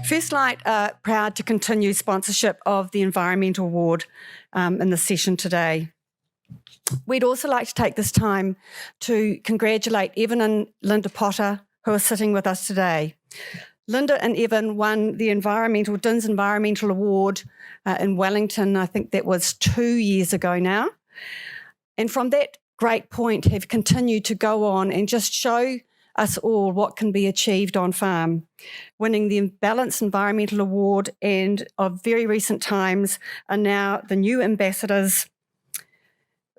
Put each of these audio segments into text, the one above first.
First Light are proud to continue sponsorship of the Environmental Award in the session today. We'd also like to take this time to congratulate Evan and Linda Potter, who are sitting with us today. Linda and Evan won the DINZ Environmental Award in Wellington. I think that was 2 years ago now. And from that great point have continued to go on and just show us all what can be achieved on farm, winning the Balanced Environmental Award, and of very recent times are now the new ambassadors,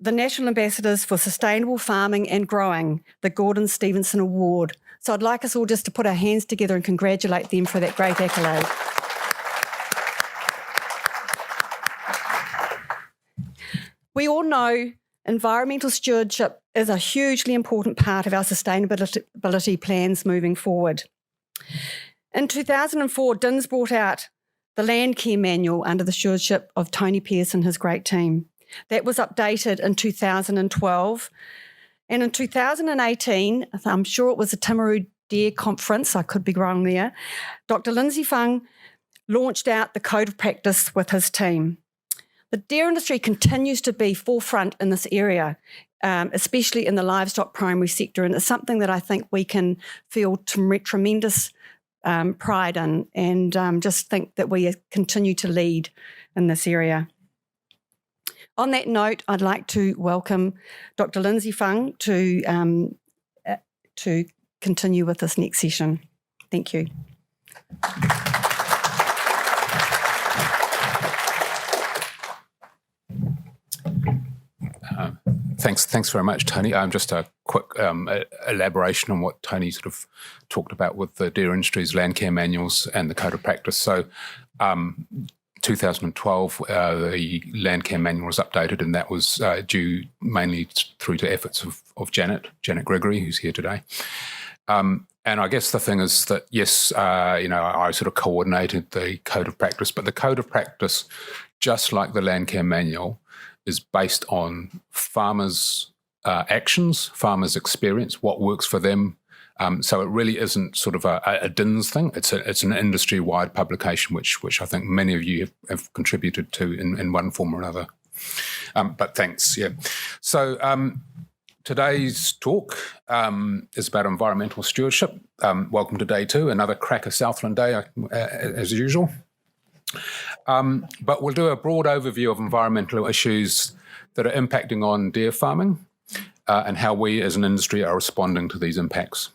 the National Ambassadors for Sustainable Farming and Growing, the Gordon Stevenson Award. So I'd like us all just to put our hands together and congratulate them for that great accolade. We all know environmental stewardship is a hugely important part of our sustainability plans moving forward. In 2004, DINZ brought out the Land Care Manual under the stewardship of Tony Pearce and his great team. That was updated in 2012. And in 2018, I'm sure it was a Timaru Deer conference, I could be wrong there, Dr. Lindsay Fung launched out the Code of Practice with his team. The deer industry continues to be forefront in this area, especially in the livestock primary sector, and it's something that I think we can feel tremendous pride in, and just think that we continue to lead in this area. On that note, I'd like to welcome Dr. Lindsay Fung to continue with this next session. Thank you. Thanks very much, Tony. Just a quick elaboration on what Tony sort of talked about with the deer industry's land care manuals and the code of practice. So 2012, the land care manual was updated, and that was due mainly through to efforts of Janet Gregory, who's here today. And I guess the thing is that, yes, I sort of coordinated the code of practice, but the code of practice, just like the land care manual, is based on farmers' actions, farmers' experience, what works for them. So it really isn't sort of a DINZ thing. It's an industry-wide publication, which I think many of you have contributed to in one form or another. But thanks, yeah. So today's talk is about environmental stewardship. Welcome to day 2, another cracker Southland day, as usual. But we'll do a broad overview of environmental issues that are impacting on deer farming and how we as an industry are responding to these impacts.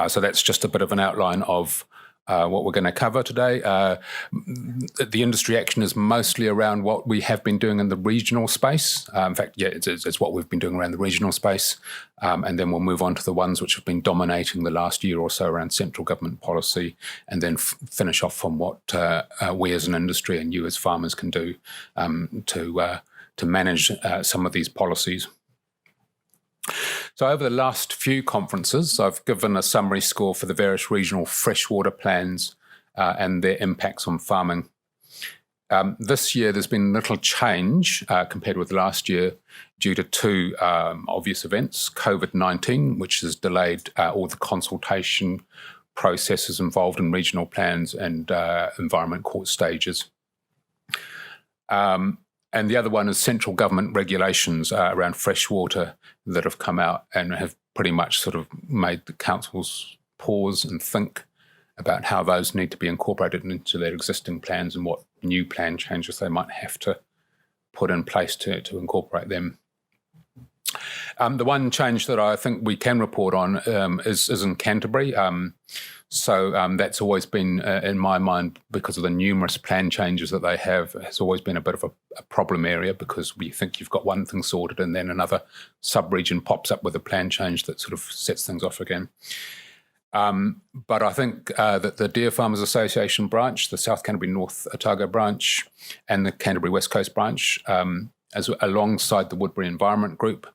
So that's just a bit of an outline of what we're going to cover today. The industry action is mostly around what we have been doing in the regional space. In fact, yeah, it's what we've been doing around the regional space. And then we'll move on to the ones which have been dominating the last year or so around central government policy, and then finish off on what we as an industry and you as farmers can do to manage some of these policies. So over the last few conferences, I've given a summary score for the various regional freshwater plans and their impacts on farming. This year, there's been little change compared with last year due to 2 obvious events: COVID-19, which has delayed all the consultation processes involved in regional plans and environment court stages. And the other one is central government regulations around freshwater that have come out and have pretty much sort of made the councils pause and think about how those need to be incorporated into their existing plans and what new plan changes they might have to put in place to incorporate them. The one change that I think we can report on is in Canterbury. So that's always been, in my mind, because of the numerous plan changes that they have, has always been a bit of a problem area, because we think you've got one thing sorted and then another sub-region pops up with a plan change that sort of sets things off again. But I think that the Deer Farmers Association branch, the South Canterbury North Otago branch, and the Canterbury West Coast branch, alongside the Woodbury Environment Group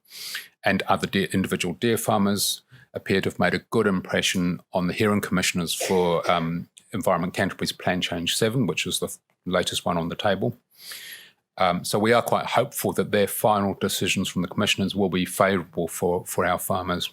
and other individual deer farmers, appear to have made a good impression on the hearing commissioners for Environment Canterbury's Plan Change 7, which is the latest one on the table. So we are quite hopeful that their final decisions from the commissioners will be favourable for our farmers.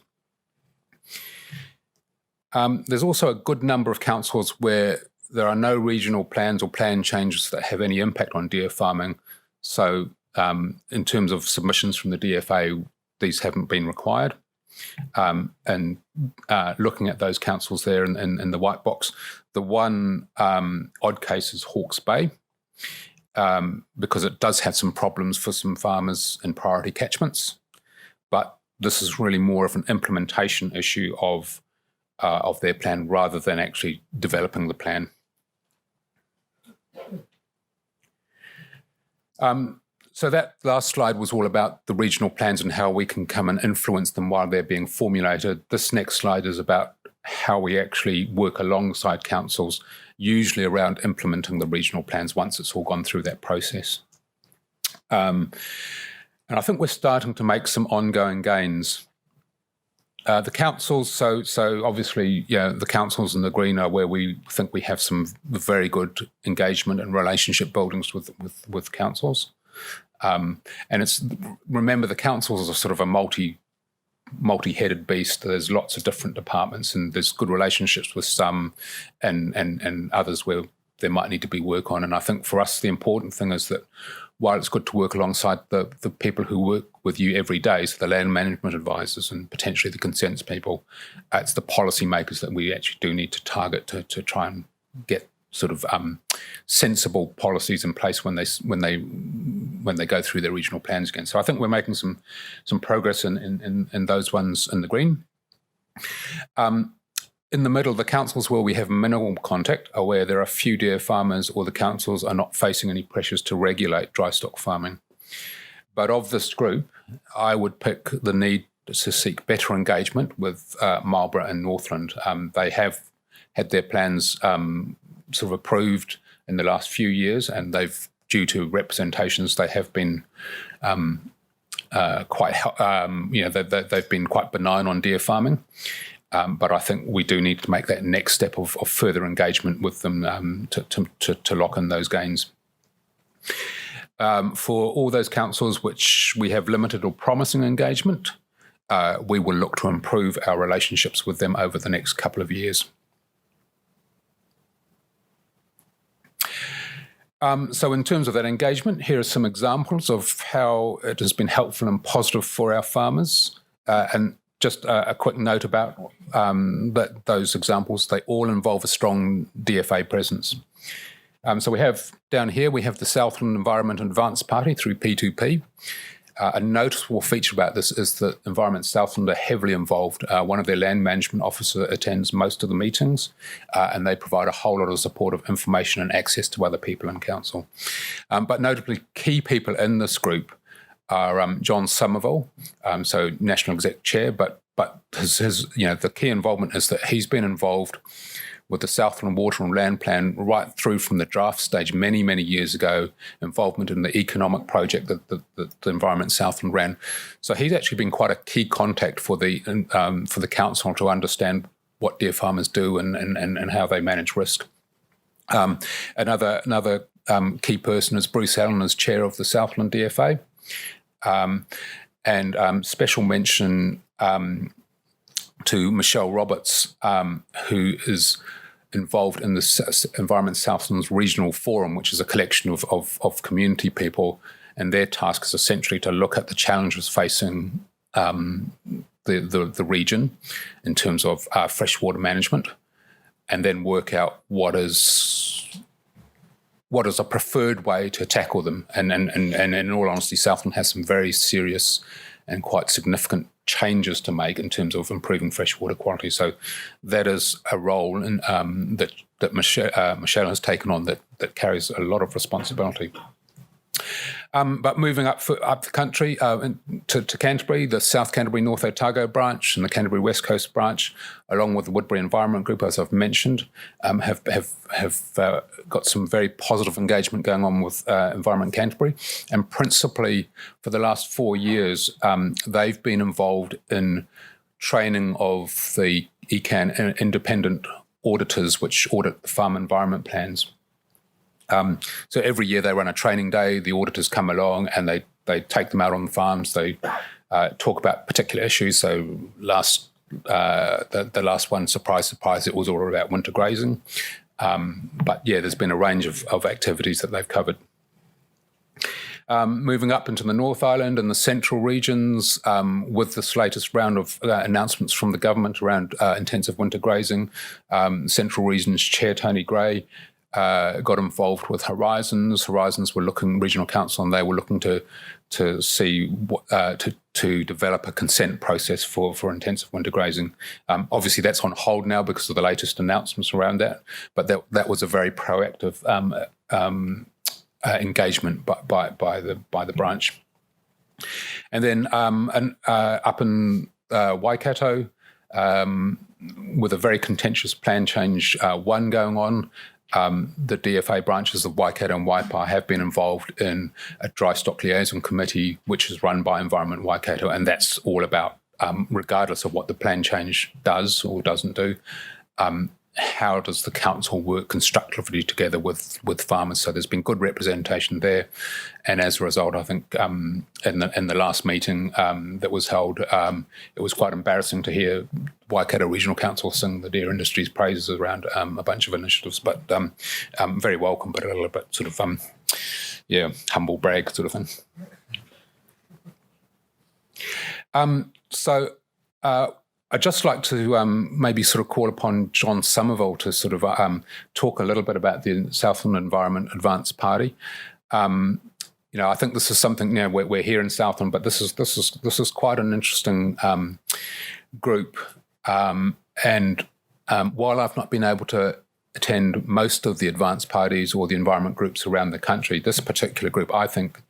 There's also a good number of councils where there are no regional plans or plan changes that have any impact on deer farming. So in terms of submissions from the DFA, these haven't been required. And looking at those councils there in the white box, the one odd case is Hawke's Bay, because it does have some problems for some farmers in priority catchments. But this is really more of an implementation issue of their plan rather than actually developing the plan. So that last slide was all about the regional plans and how we can come and influence them while they're being formulated. This next slide is about how we actually work alongside councils, usually around implementing the regional plans once it's all gone through that process. And I think we're starting to make some ongoing gains. The councils, so obviously, the councils in the green are where we think we have some very good engagement and relationship buildings with councils. And remember, the councils are sort of a multi-headed beast. There's lots of different departments, and there's good relationships with some and others where there might need to be work on. And I think for us, the important thing is that while it's good to work alongside the people who work with you every day, so the land management advisors and potentially the consents people, it's the policy makers that we actually do need to target to try and get sort of sensible policies in place when they go through their regional plans again. So I think we're making some progress in those ones in the green. In the middle, the councils where we have minimal contact are where there are few deer farmers or the councils are not facing any pressures to regulate dry stock farming. But of this group, I would pick the need to seek better engagement with Marlborough and Northland. They have had their plans sort of approved in the last few years, and they've, due to representations, they have been they've been quite benign on deer farming. But I think we do need to make that next step of further engagement with them to lock in those gains. For all those councils which we have limited or promising engagement, we will look to improve our relationships with them over the next couple of years. So in terms of that engagement, here are some examples of how it has been helpful and positive for our farmers. And just a quick note about those examples. They all involve a strong DFA presence. So we have down here, we have the Southland Environment Advance Party through P2P. A noticeable feature about this is that Environment Southland are heavily involved. One of their land management officer attends most of the meetings, and they provide a whole lot of supportive information and access to other people in council. But notably, key people in this group are John Somerville, so National Exec Chair, but his the key involvement is that he's been involved with the Southland Water and Land Plan right through from the draft stage many, many years ago, involvement in the economic project that the Environment Southland ran. So he's actually been quite a key contact for the council to understand what deer farmers do and how they manage risk. Another key person is Bruce Allen as chair of the Southland DFA. And special mention to Michelle Roberts, who is involved in the Environment Southland's regional forum, which is a collection of community people, and their task is essentially to look at the challenges facing the region in terms of freshwater management, and then work out what is a preferred way to tackle them. And in all honesty, Southland has some very serious and quite significant changes to make in terms of improving freshwater quality. So that is a role that Michelle has taken on that carries a lot of responsibility. But moving up the country to Canterbury, the South Canterbury North Otago branch and the Canterbury West Coast branch, along with the Woodbury Environment Group, as I've mentioned, have got some very positive engagement going on with Environment Canterbury. And principally for the last 4 years, they've been involved in training of the ECAN independent auditors which audit the farm environment plans. So every year they run a training day. The auditors come along and they take them out on the farms. They talk about particular issues. So the last one, surprise, it was all about winter grazing. But yeah, there's been a range of activities that they've covered. Moving up into the North Island and the central regions, with this latest round of announcements from the government around intensive winter grazing, Central Regions Chair Tony Gray got involved with Horizons. Horizons were looking, Regional Council, and they were looking to see to develop a consent process for intensive winter grazing. Obviously, that's on hold now because of the latest announcements around that. But that was a very proactive engagement by the branch. And then up in Waikato, with a very contentious plan change one going on. The DFA branches of Waikato and Waipa have been involved in a dry stock liaison committee, which is run by Environment Waikato, and that's all about, regardless of what the plan change does or doesn't do, how does the council work constructively together with farmers? So there's been good representation there, and as a result, I think in the last meeting that was held, it was quite embarrassing to hear Waikato Regional Council sing the dairy industry's praises around a bunch of initiatives, but very welcome, but a little bit sort of humble brag sort of thing. I'd just like to maybe sort of call upon John Somerville to sort of talk a little bit about the Southland Environment Advance Party. I think this is something. We're here in Southland, but this is quite an interesting group. And while I've not been able to attend most of the advance parties or the environment groups around the country, this particular group, I think,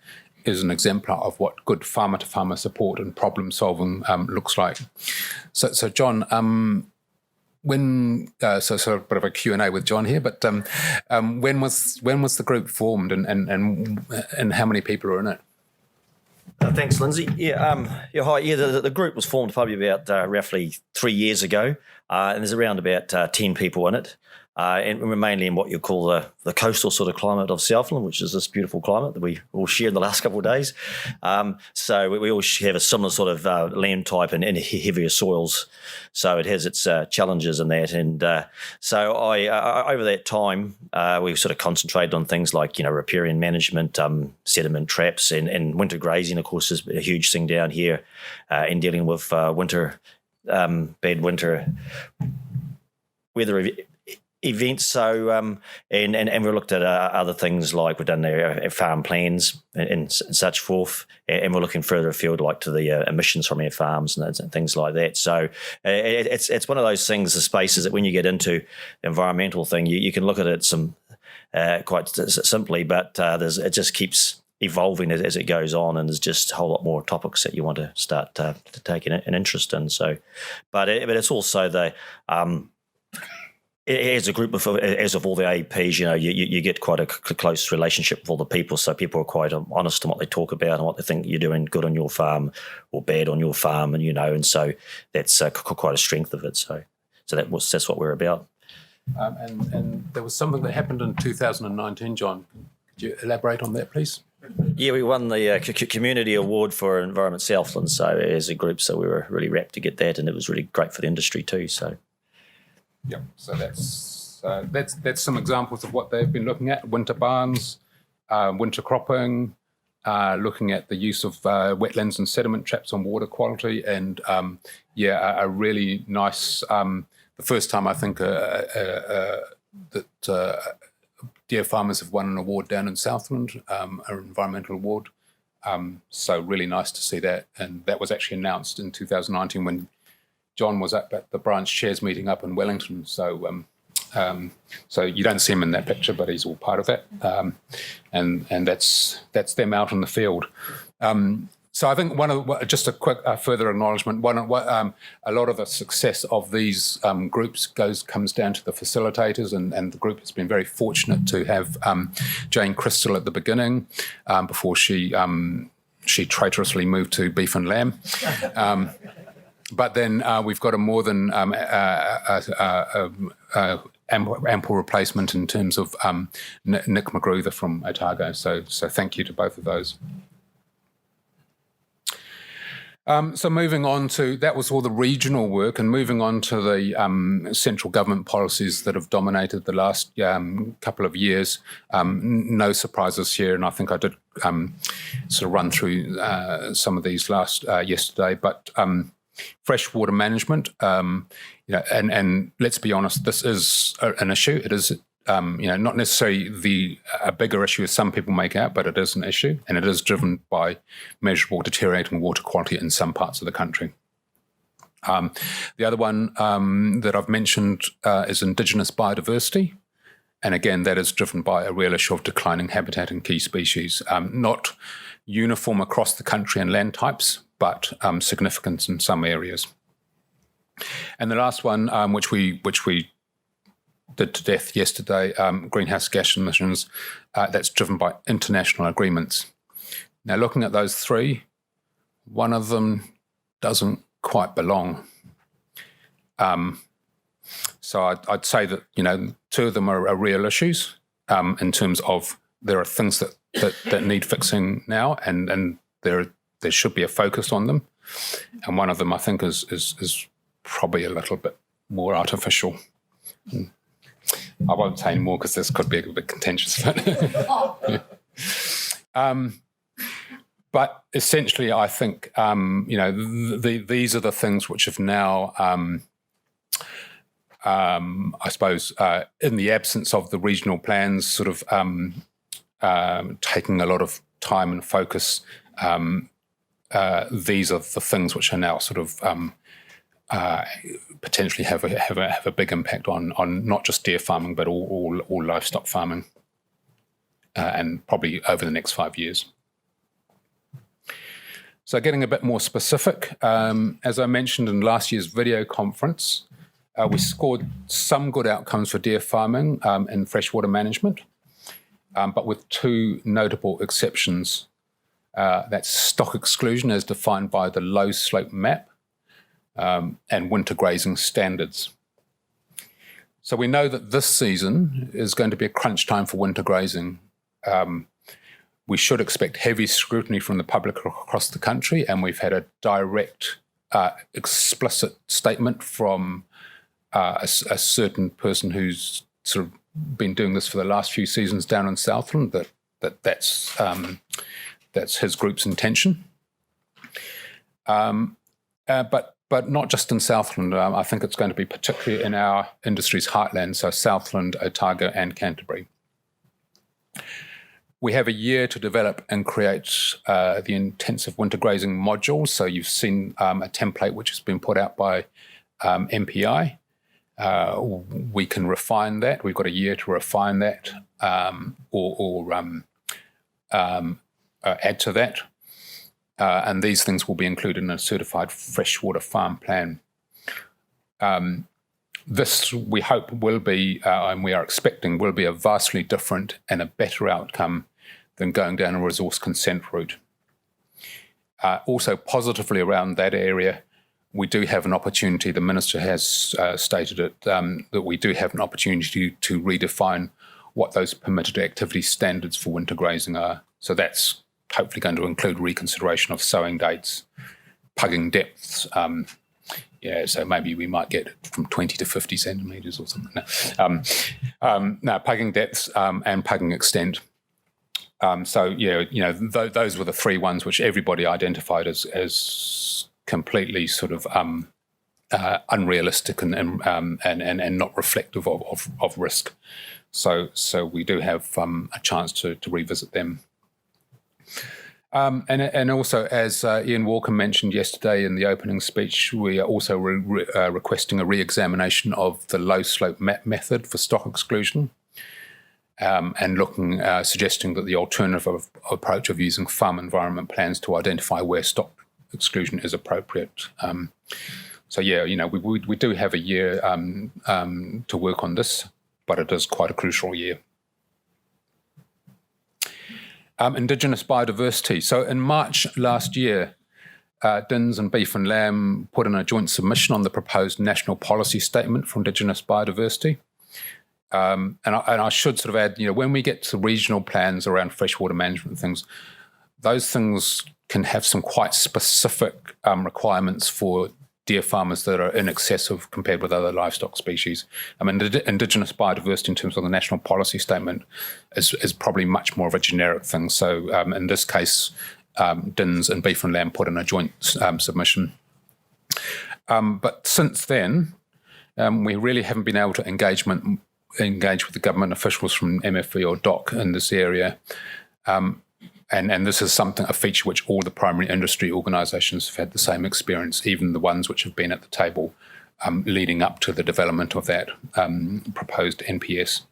is an exemplar of what good farmer-to-farmer support and problem-solving looks like. So John, so a bit of a Q&A with John here, but when was the group formed, and how many people are in it? Thanks, Lindsay. Hi. The group was formed probably about roughly 3 years ago, and there's around about 10 people in it. And we're mainly in what you call the coastal sort of climate of Southland, which is this beautiful climate that we all shared in the last couple of days. So we all have a similar sort of land type and heavier soils. So it has its challenges in that. And so I over that time, we've sort of concentrated on things like, riparian management, sediment traps, and winter grazing, of course, is a huge thing down here in dealing with bad winter weather events. So and we looked at other things, like we've done our farm plans and such forth, and we're looking further afield, like to the emissions from our farms and things like that. So it's one of those things, the spaces that when you get into the environmental thing, you can look at it quite simply, but it just keeps evolving as it goes on, and there's just a whole lot more topics that you want to start to take an interest in. So, but it's also the as a group as of all the APs, you get quite a close relationship with all the people. So people are quite honest in what they talk about and what they think you're doing good on your farm or bad on your farm, and and so that's quite a strength of it. So that's what we're about. And there was something that happened in 2019, John. Could you elaborate on that, please? Yeah, we won the Community Award for Environment Southland, so as a group, so we were really rapt to get that, and it was really great for the industry too. So. Yeah, so that's some examples of what they've been looking at: winter barns, winter cropping, looking at the use of wetlands and sediment traps on water quality, and a really nice. The first time I think that deer farmers have won an award down in Southland, an environmental award. So really nice to see that, and that was actually announced in 2019 when John was up at the branch chairs meeting up in Wellington. So so you don't see him in that picture, but he's all part of that. And that's them out in the field. So I think just a quick further acknowledgement. A lot of the success of these groups comes down to the facilitators, and the group has been very fortunate to have Jane Crystal at the beginning, before she traitorously moved to beef and lamb. But then we've got a more than ample replacement in terms of Nick McGruder from Otago. So thank you to both of those. So moving on to, that was all the regional work, and moving on to the central government policies that have dominated the last couple of years. No surprises here, and I think I did sort of run through some of these yesterday, but freshwater management, and let's be honest, this is an issue. It is not necessarily a bigger issue as some people make out, but it is an issue, and it is driven by measurable deteriorating water quality in some parts of the country. The other one that I've mentioned is Indigenous biodiversity, and again, that is driven by a real issue of declining habitat and key species, not uniform across the country and land types, but significant in some areas. And the last one, which we did to death yesterday, greenhouse gas emissions, that's driven by international agreements. Now, looking at those three, one of them doesn't quite belong. So I'd say that, two of them are real issues in terms of there are things that need fixing now, and there should be a focus on them. And one of them, I think, is probably a little bit more artificial. I won't say any more because this could be a bit contentious. But essentially, I think these are the things which have now, I suppose, in the absence of the regional plans, sort of taking a lot of time and focus. These are the things which are now sort of potentially have a big impact on not just deer farming but all livestock farming, and probably over the next 5 years. So getting a bit more specific, as I mentioned in last year's video conference, we scored some good outcomes for deer farming and freshwater management, but with two notable exceptions. That's stock exclusion as defined by the low slope map, and winter grazing standards. So we know that this season is going to be a crunch time for winter grazing. We should expect heavy scrutiny from the public across the country, and we've had a direct, explicit statement from a certain person who's sort of been doing this for the last few seasons down in Southland, that's his group's intention. But not just in Southland. I think it's going to be particularly in our industry's heartland, so Southland, Otago and Canterbury. We have a year to develop and create the intensive winter grazing modules. So you've seen a template which has been put out by MPI. We can refine that. We've got a year to refine that or add to that. And these things will be included in a certified freshwater farm plan. This, we hope, will be, and we are expecting, will be a vastly different and a better outcome than going down a resource consent route. Also, positively around that area, we do have an opportunity, the Minister has stated it, that we do have an opportunity to redefine what those permitted activity standards for winter grazing are. So that's hopefully going to include reconsideration of sowing dates, pugging depths. So maybe we might get from 20 to 50 centimetres or something. No, pugging depths and pugging extent. Those were the three ones which everybody identified as completely sort of unrealistic and not reflective of risk. So we do have a chance to revisit them. And also, as Ian Walker mentioned yesterday in the opening speech, we are also requesting a re-examination of the low slope map method for stock exclusion, and suggesting that the alternative approach of using farm environment plans to identify where stock exclusion is appropriate. We do have a year to work on this, but it is quite a crucial year. Indigenous biodiversity. So in March last year, DINZ and Beef and Lamb put in a joint submission on the proposed national policy statement for Indigenous biodiversity. And I should sort of add, when we get to regional plans around freshwater management and things, those things can have some quite specific requirements for deer farmers that are inaccessive compared with other livestock species. I mean, Indigenous biodiversity in terms of the national policy statement is probably much more of a generic thing. So in this case, DINZ and Beef and Lamb put in a joint submission. But since then, we really haven't been able to engage with the government officials from MFE or DOC in this area. And this is a feature which all the primary industry organisations have had the same experience, even the ones which have been at the table leading up to the development of that proposed NPS.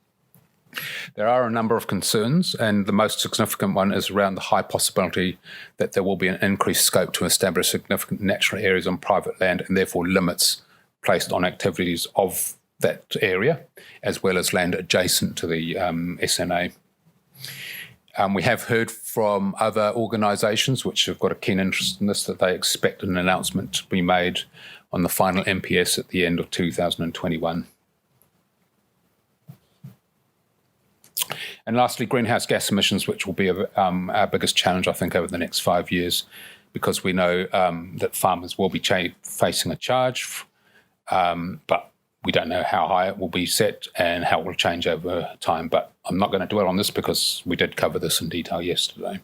There are a number of concerns, and the most significant one is around the high possibility that there will be an increased scope to establish significant natural areas on private land and therefore limits placed on activities of that area, as well as land adjacent to the SNA. We have heard from other organisations which have got a keen interest in this that they expect an announcement to be made on the final NPS at the end of 2021. And lastly, greenhouse gas emissions, which will be our biggest challenge, I think, over the next 5 years, because we know that farmers will be facing a charge, but we don't know how high it will be set and how it will change over time. But I'm not going to dwell on this because we did cover this in detail yesterday.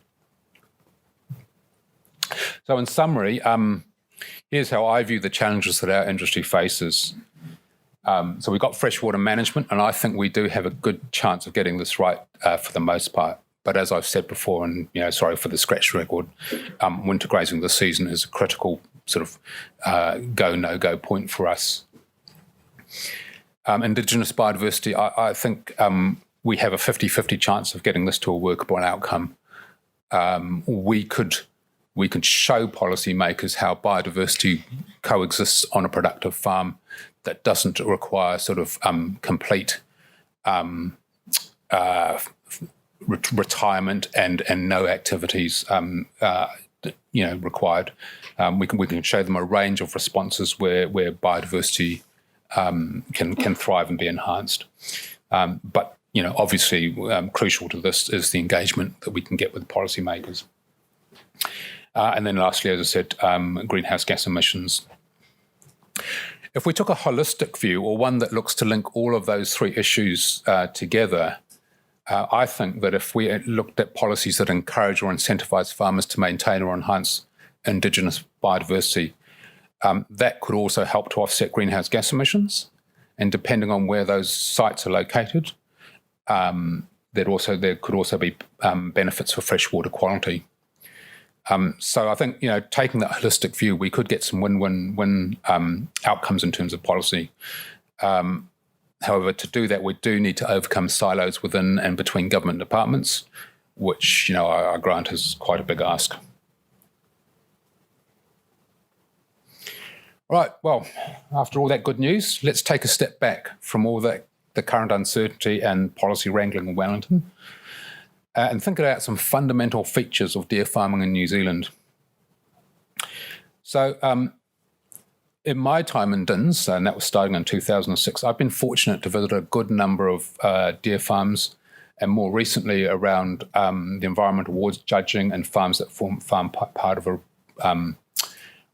So in summary, here's how I view the challenges that our industry faces. So we've got freshwater management, and I think we do have a good chance of getting this right for the most part. But as I've said before, and sorry for the scratch record, winter grazing this season is a critical sort of go, no-go point for us. Indigenous biodiversity, I think we have a 50-50 chance of getting this to a workable outcome. We could show policymakers how biodiversity coexists on a productive farm that doesn't require sort of complete retirement and no activities required. We can show them a range of responses where biodiversity can thrive and be enhanced. But obviously, crucial to this is the engagement that we can get with policymakers. And then lastly, as I said, greenhouse gas emissions. If we took a holistic view, or one that looks to link all of those three issues together, I think that if we looked at policies that encourage or incentivise farmers to maintain or enhance Indigenous biodiversity, that could also help to offset greenhouse gas emissions. And depending on where those sites are located, there could also be benefits for freshwater quality. So I think, taking that holistic view, we could get some win-win-win outcomes in terms of policy. However, to do that, we do need to overcome silos within and between government departments, which, I grant is quite a big ask. Right, well, after all that good news, let's take a step back from all the current uncertainty and policy wrangling in Wellington and think about some fundamental features of deer farming in New Zealand. So in my time in DINZ, and that was starting in 2006, I've been fortunate to visit a good number of deer farms, and more recently around the environmental awards judging and farms that form part of a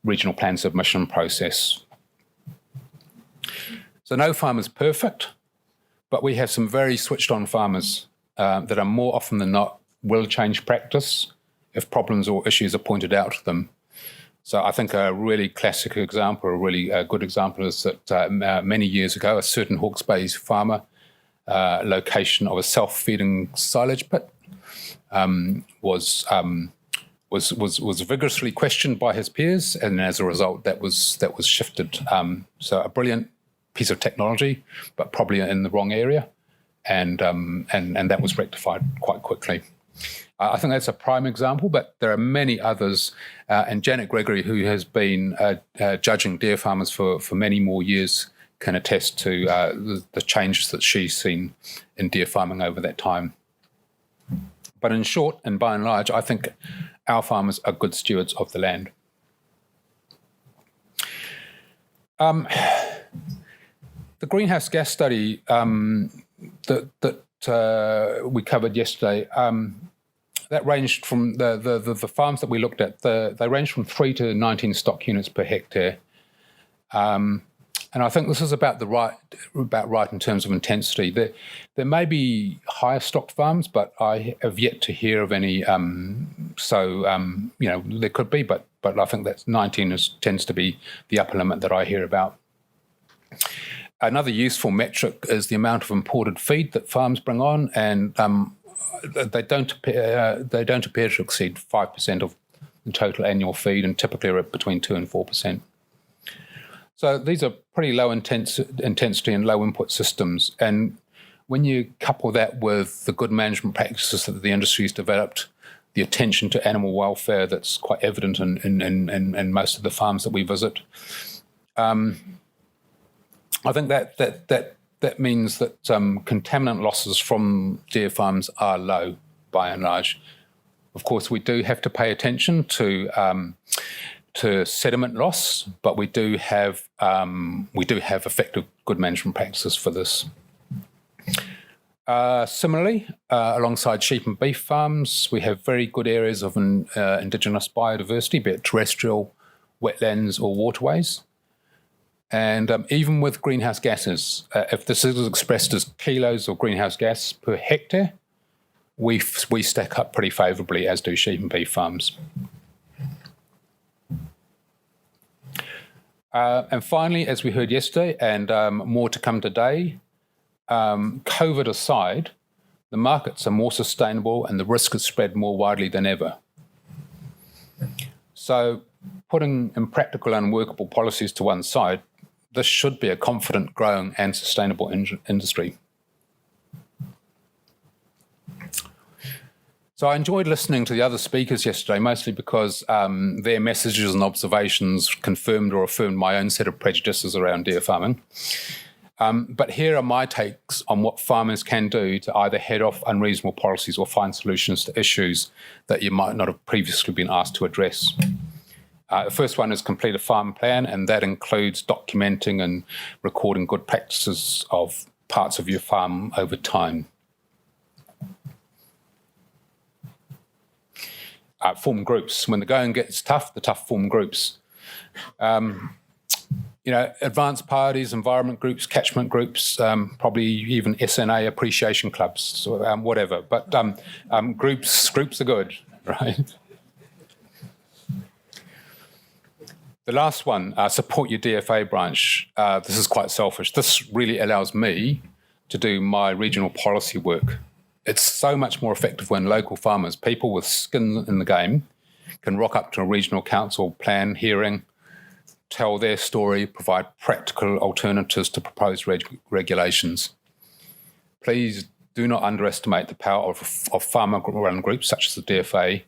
regional plan submission process. So no farm is perfect, but we have some very switched on farmers that are more often than not will change practice if problems or issues are pointed out to them. So I think a really classic example, a really good example is that many years ago, a certain Hawke's Bay farmer, location of a self-feeding silage pit, was vigorously questioned by his peers, and as a result, that was shifted. So a brilliant piece of technology, but probably in the wrong area, and that was rectified quite quickly. I think that's a prime example, but there are many others. And Janet Gregory, who has been judging deer farmers for many more years, can attest to the changes that she's seen in deer farming over that time. But in short, and by and large, I think our farmers are good stewards of the land. The greenhouse gas study that we covered yesterday, that ranged from the farms that we looked at. They ranged from 3 to 19 stock units per hectare, and I think this is about right in terms of intensity. There may be higher stocked farms, but I have yet to hear of any. There could be, but I think that 19 tends to be the upper limit that I hear about. Another useful metric is the amount of imported feed that farms bring on, and they don't appear to exceed 5% of the total annual feed, and typically are between 2 and 4%. So these are pretty low intensity and low input systems, and when you couple that with the good management practices that the industry has developed, the attention to animal welfare that's quite evident in most of the farms that we visit, I think that means that contaminant losses from deer farms are low by and large. Of course, we do have to pay attention to sediment loss, but we do have effective good management practices for this. Similarly, alongside sheep and beef farms, we have very good areas of indigenous biodiversity, be it terrestrial, wetlands or waterways. And even with greenhouse gases, if this is expressed as kilos of greenhouse gas per hectare, we stack up pretty favourably, as do sheep and beef farms. And finally, as we heard yesterday, and more to come today, COVID aside, the markets are more sustainable and the risk is spread more widely than ever. So putting impractical and unworkable policies to one side, this should be a confident, growing and sustainable industry. So I enjoyed listening to the other speakers yesterday, mostly because their messages and observations confirmed or affirmed my own set of prejudices around deer farming. But here are my takes on what farmers can do to either head off unreasonable policies or find solutions to issues that you might not have previously been asked to address. The first one is complete a farm plan, and that includes documenting and recording good practices of parts of your farm over time. Form groups. When the going gets tough, the tough form groups. Advanced parties, environment groups, catchment groups, probably even SNA appreciation clubs, so, whatever. But groups are good, right? The last one, support your DFA branch. This is quite selfish. This really allows me to do my regional policy work. It's so much more effective when local farmers, people with skin in the game, can rock up to a regional council plan hearing, tell their story, provide practical alternatives to proposed regulations. Please do not underestimate the power of farmer-run groups such as the DFA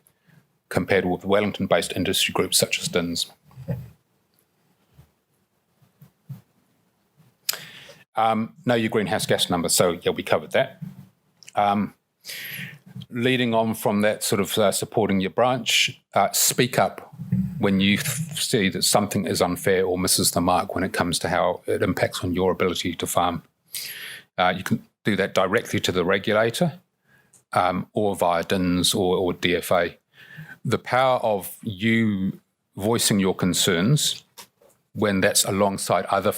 compared with Wellington-based industry groups such as DINZ. Know your greenhouse gas number. So, yeah, we covered that. Leading on from that sort of supporting your branch, speak up when you see that something is unfair or misses the mark when it comes to how it impacts on your ability to farm. You can do that directly to the regulator or via DINZ or DFA. The power of you voicing your concerns when that's alongside other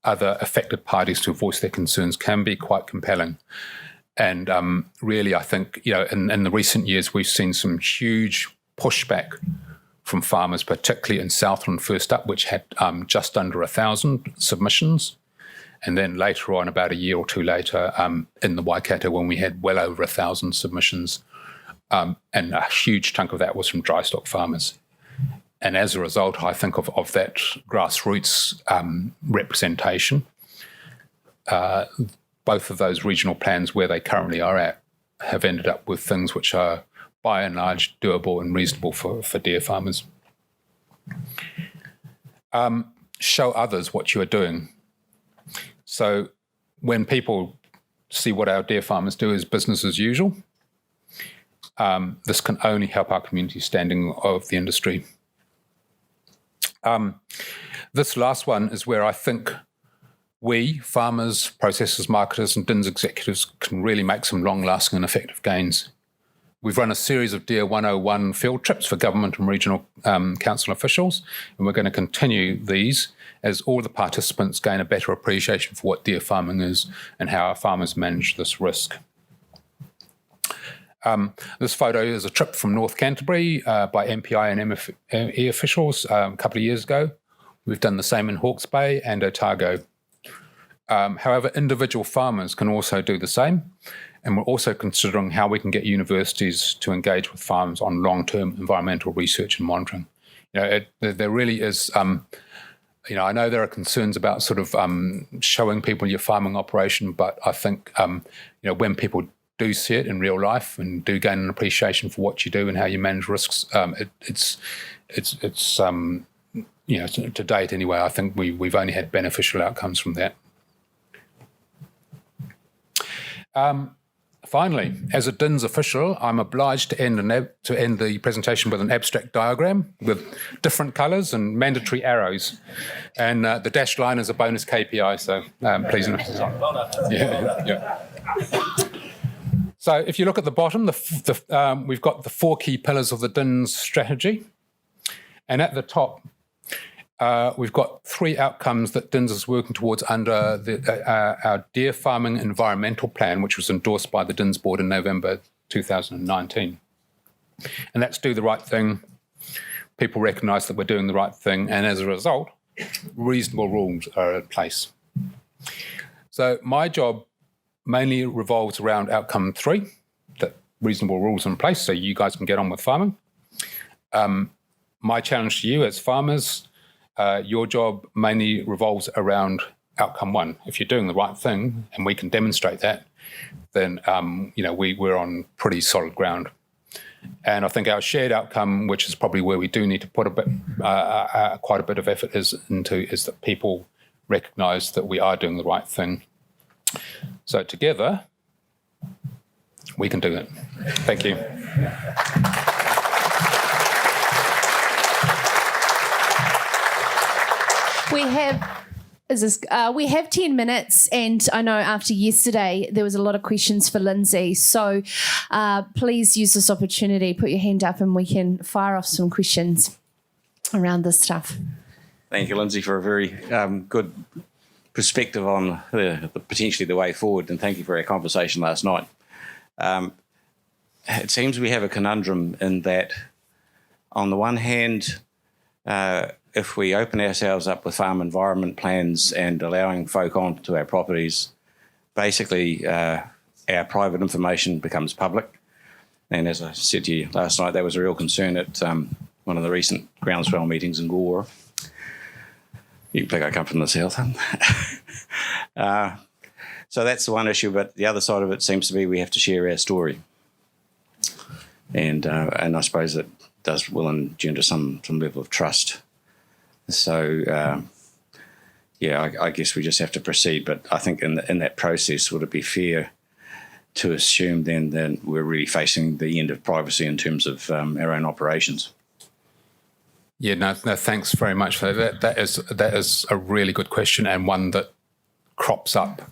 affected parties to voice their concerns can be quite compelling. And really, I think, in the recent years, we've seen some huge pushback from farmers, particularly in Southland first up, which had just under 1,000 submissions. And then later on, about a year or two later, in the Waikato, when we had well over 1,000 submissions. And a huge chunk of that was from dry stock farmers. And as a result, I think of that grassroots representation, both of those regional plans where they currently are at have ended up with things which are by and large doable and reasonable for deer farmers. Show others what you are doing. So when people see what our deer farmers do as business as usual, this can only help our community standing of the industry. This last one is where I think we, farmers, processors, marketers and DINZ executives can really make some long-lasting and effective gains. We've run a series of Deer 101 field trips for government and regional council officials, and we're going to continue these as all the participants gain a better appreciation for what deer farming is and how our farmers manage this risk. This photo is a trip from North Canterbury by MPI and MFE officials a couple of years ago. We've done the same in Hawke's Bay and Otago. However, individual farmers can also do the same, and we're also considering how we can get universities to engage with farmers on long-term environmental research and monitoring. There really is, I know there are concerns about sort of showing people your farming operation, but I think, when people do see it in real life and do gain an appreciation for what you do and how you manage risks, to date anyway, I think we've only had beneficial outcomes from that. Finally, as a DINZ official, I'm obliged to end the presentation with an abstract diagram with different colours and mandatory arrows. And the dashed line is a bonus KPI, so please note this on. Yeah. So if you look at the bottom, we've got the 4 key pillars of the DINZ strategy. And at the top, we've got 3 outcomes that DINZ is working towards under our deer farming environmental plan, which was endorsed by the DINZ board in November 2019. And that's do the right thing. People recognise that we're doing the right thing, and as a result, reasonable rules are in place. So my job mainly revolves around outcome 3, that reasonable rules are in place so you guys can get on with farming. My challenge to you as farmers, your job mainly revolves around outcome 1. If you're doing the right thing and we can demonstrate that, then we're on pretty solid ground. And I think our shared outcome, which is probably where we do need to put quite a bit of effort is that people recognise that we are doing the right thing. So together, we can do it. Thank you. We have 10 minutes, and I know after yesterday there was a lot of questions for Lindsay, so please use this opportunity, put your hand up and we can fire off some questions around this stuff. Thank you, Lindsay, for a very good perspective on potentially the way forward, and thank you for our conversation last night. It seems we have a conundrum in that, on the one hand, if we open ourselves up with farm environment plans and allowing folk onto our properties, basically our private information becomes public. And as I said to you last night, that was a real concern at one of the recent groundswell meetings in Gore. You can think I come from the south. So that's the one issue, but the other side of it seems to be we have to share our story. And I suppose it will engender some level of trust. So, I guess we just have to proceed. But I think in that process, would it be fair to assume then that we're really facing the end of privacy in terms of our own operations? Yeah, no, thanks very much for that. That is a really good question, and one that crops up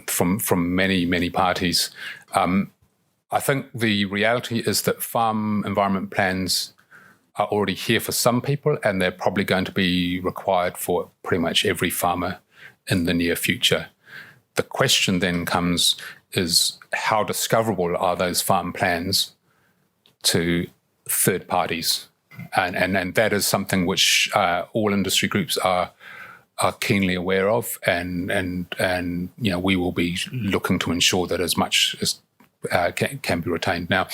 from many parties. I think the reality is that farm environment plans are already here for some people, and they're probably going to be required for pretty much every farmer in the near future. The question then is how discoverable are those farm plans to third parties? And that is something which all industry groups are keenly aware of, and we will be looking to ensure that as much as can be retained. Now,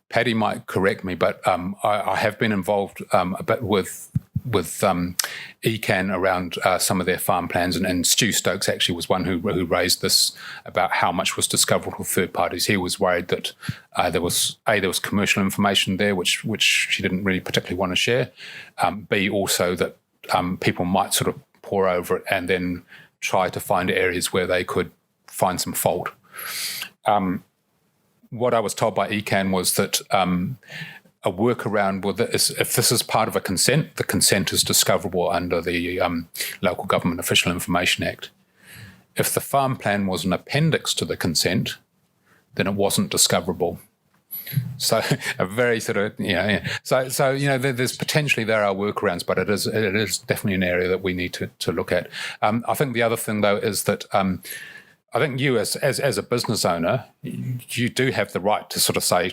Paddy might correct me, but I have been involved a bit with ECAN around some of their farm plans, and Stu Stokes actually was one who raised this about how much was discoverable to third parties. He was worried that there was commercial information there which she didn't really particularly want to share. B, also that people might sort of pore over it and then try to find areas where they could find some fault. What I was told by ECAN was that a workaround with it is if this is part of a consent, the consent is discoverable under the Local Government Official Information Act. If the farm plan was an appendix to the consent, then it wasn't discoverable. So a very sort of, there's potentially there are workarounds, but it is definitely an area that we need to look at. I think the other thing, though, is that I think you as a business owner, you do have the right to sort of say,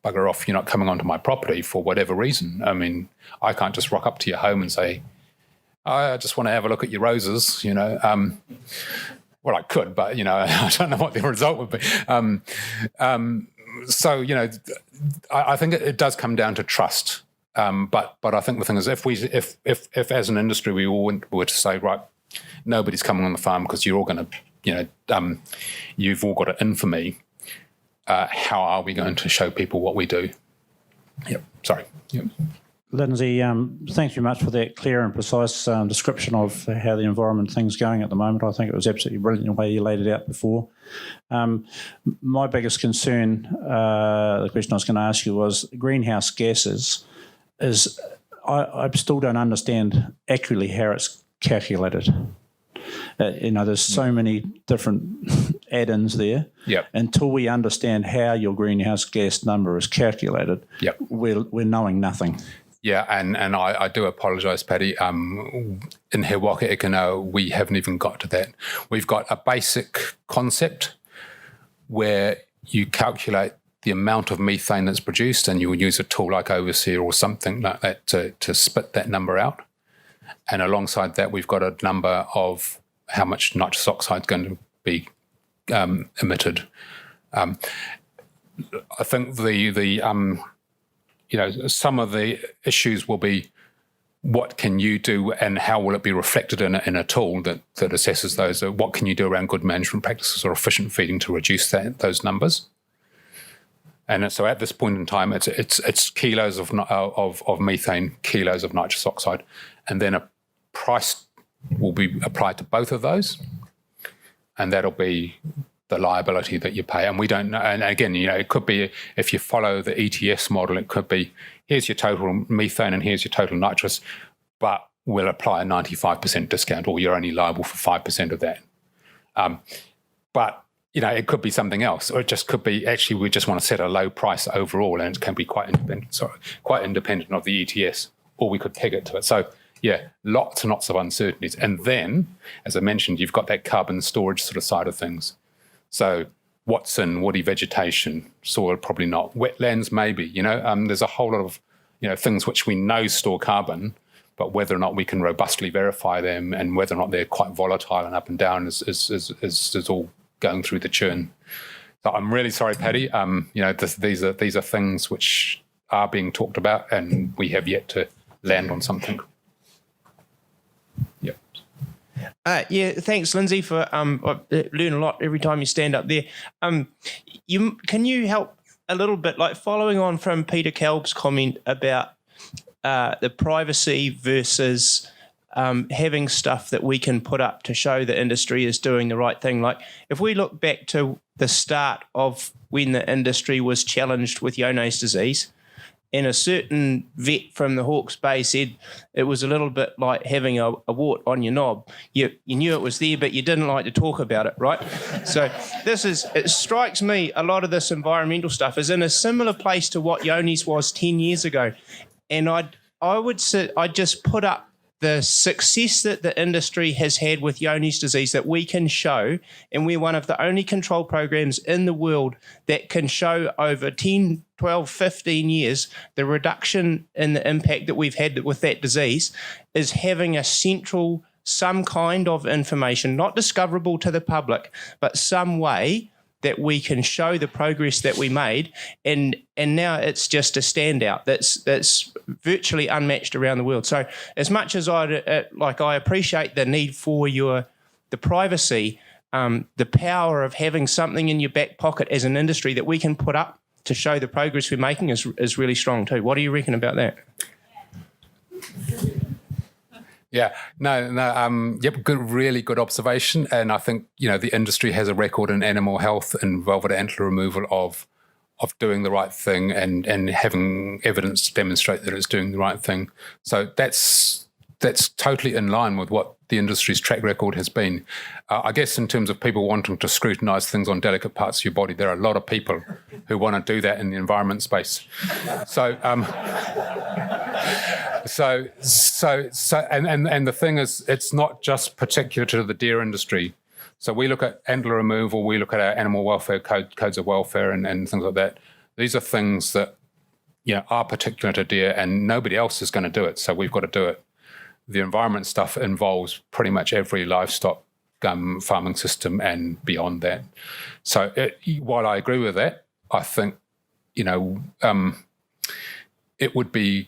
bugger off, you're not coming onto my property for whatever reason. I mean, I can't just rock up to your home and say, I just want to have a look at your roses, Well, I could, but, I don't know what the result would be. So, I think it does come down to trust. But I think the thing is, if as an industry we all were to say, right, nobody's coming on the farm because you're all going to, you've all got to in for me, how are we going to show people what we do? Yep. Sorry. Yep. Lindsay, thanks very much for that clear and precise description of how the environment thing's going at the moment. I think it was absolutely brilliant the way you laid it out before. My biggest concern, the question I was going to ask you was greenhouse gases. I still don't understand accurately how it's calculated. There's so many different add-ins there. Yep. Until we understand how your greenhouse gas number is calculated, yep, we're knowing nothing. Yeah, and I do apologise, Paddy. In He Waka Ikano, we haven't even got to that. We've got a basic concept where you calculate the amount of methane that's produced, and you will use a tool like Overseer or something like that to spit that number out. And alongside that, we've got a number of how much nitrous oxide is going to be emitted. I think some of the issues will be what can you do and how will it be reflected in a tool that assesses those? What can you do around good management practices or efficient feeding to reduce those numbers? And so at this point in time, it's kilos of methane, kilos of nitrous oxide, and then a price will be applied to both of those, and that'll be the liability that you pay. And we don't know. And again, it could be, if you follow the ETS model, it could be, here's your total methane and here's your total nitrous, but we'll apply a 95% discount, or you're only liable for 5% of that. But it could be something else, or it just could be, actually, we just want to set a low price overall, and it can be quite independent of the ETS, or we could peg it to it. So, yeah, lots and lots of uncertainties. And then, as I mentioned, you've got that carbon storage sort of side of things. So what's in woody vegetation? Soil, probably not. Wetlands, maybe. There's a whole lot of things which we know store carbon, but whether or not we can robustly verify them and whether or not they're quite volatile and up and down is all going through the churn. So I'm really sorry, Paddy. These are things which are being talked about, and we have yet to land on something. Yep. Thanks, Lindsay, for I learn a lot every time you stand up there. Can you help a little bit, like following on from Peter Kalb's comment about the privacy versus having stuff that we can put up to show the industry is doing the right thing? Like if we look back to the start of when the industry was challenged with Johne's disease, and a certain vet from the Hawke's Bay said it was a little bit like having a wart on your knob. You knew it was there, but you didn't like to talk about it, right? So it strikes me, a lot of this environmental stuff is in a similar place to what Johne's was 10 years ago. And I'd just put up the success that the industry has had with Johne's disease that we can show, and we're one of the only control programs in the world that can show over 10, 12, 15 years the reduction in the impact that we've had with that disease, is having a central, some kind of information, not discoverable to the public, but some way that we can show the progress that we made, and now it's just a standout that's virtually unmatched around the world. So as much as I appreciate the need for the privacy, the power of having something in your back pocket as an industry that we can put up to show the progress we're making is really strong too. What do you reckon about that? Yeah, really good observation. And I think, the industry has a record in animal health and velvet antler removal of doing the right thing and having evidence to demonstrate that it's doing the right thing. So that's totally in line with what the industry's track record has been. I guess in terms of people wanting to scrutinise things on delicate parts of your body, there are a lot of people who want to do that in the environment space. So, and the thing is, it's not just particular to the deer industry. So we look at antler removal, we look at our animal welfare codes of welfare and things like that. These are things that are particular to deer, and nobody else is going to do it. So we've got to do it. The environment stuff involves pretty much every livestock farming system and beyond that. So while I agree with that, I think it would be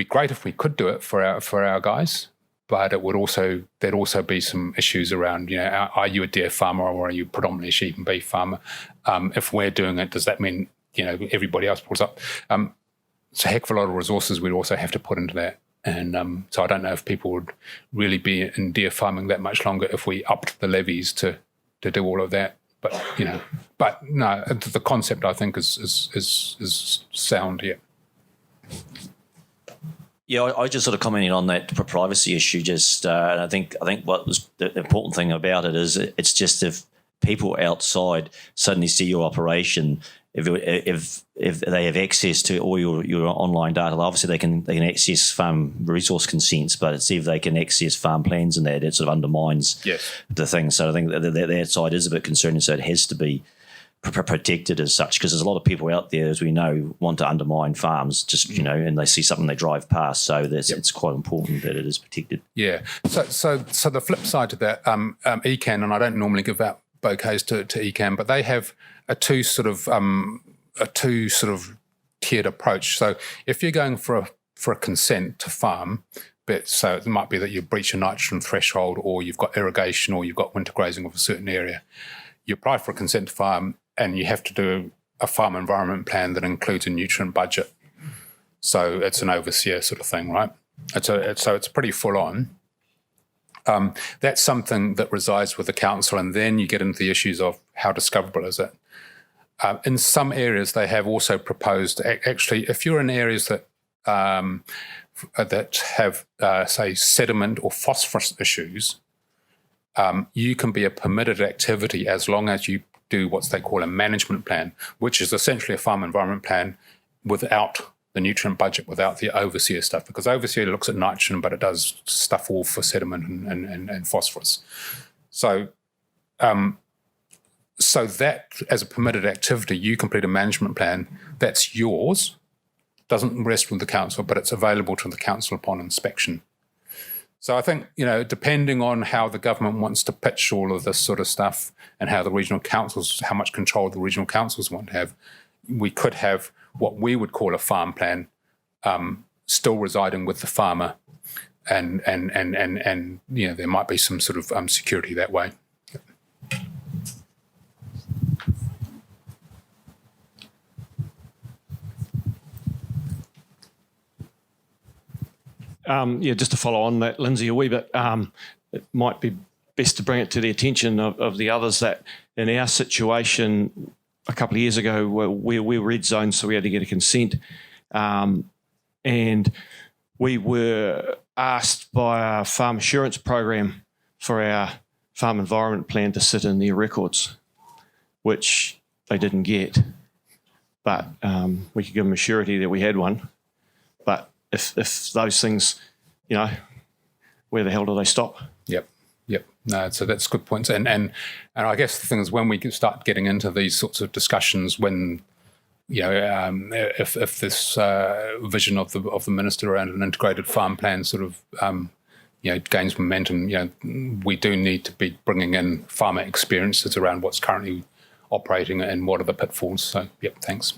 great if we could do it for our guys. But there'd also be some issues around, are you a deer farmer or are you predominantly a sheep and beef farmer? If we're doing it, does that mean, everybody else pulls up? It's a heck of a lot of resources we'd also have to put into that. And so I don't know if people would really be in deer farming that much longer if we upped the levies to do all of that. But, no, the concept I think is sound here. Yeah, I just sort of commenting on that privacy issue. And I think what was the important thing about it is it's just if people outside suddenly see your operation, if they have access to all your online data, obviously they can access farm resource consents, but it's if they can access farm plans and that, it sort of undermines the thing. So I think that side is a bit concerning. So it has to be protected as such, because there's a lot of people out there, as we know, want to undermine farms and they see something they drive past. So it's quite important that it is protected. Yeah. So the flip side to that, ECAN, and I don't normally give out bouquets to ECAN, but they have a two sort of tiered approach. So if you're going for a consent to farm, so it might be that you breach a nitrogen threshold, or you've got irrigation, or you've got winter grazing of a certain area, you apply for a consent to farm, and you have to do a farm environment plan that includes a nutrient budget. So it's an overseer sort of thing, right? So it's pretty full on. That's something that resides with the council, and then you get into the issues of how discoverable is it. In some areas, they have also proposed, actually, if you're in areas that have, say, sediment or phosphorus issues, you can be a permitted activity as long as you do what they call a management plan, which is essentially a farm environment plan without the nutrient budget, without the overseer stuff, because overseer looks at nitrogen, but it does stuff all for sediment and phosphorus. So that as a permitted activity, you complete a management plan, that's yours, doesn't rest with the council, but it's available to the council upon inspection. So I think, depending on how the government wants to pitch all of this sort of stuff and how the regional councils, how much control the regional councils want to have, we could have what we would call a farm plan still residing with the farmer, and there might be some sort of security that way. Just to follow on that, Lindsay, a wee bit, it might be best to bring it to the attention of the others that in our situation a couple of years ago, we were red zone, so we had to get a consent. And we were asked by our farm assurance program for our farm environment plan to sit in their records, which they didn't get. But we could give them a surety that we had one. But if those things, where the hell do they stop? Yep. No, so that's good points. And I guess the thing is, when we start getting into these sorts of discussions, when if this vision of the minister around an integrated farm plan sort of gains momentum, we do need to be bringing in farmer experiences around what's currently operating and what are the pitfalls. So, thanks.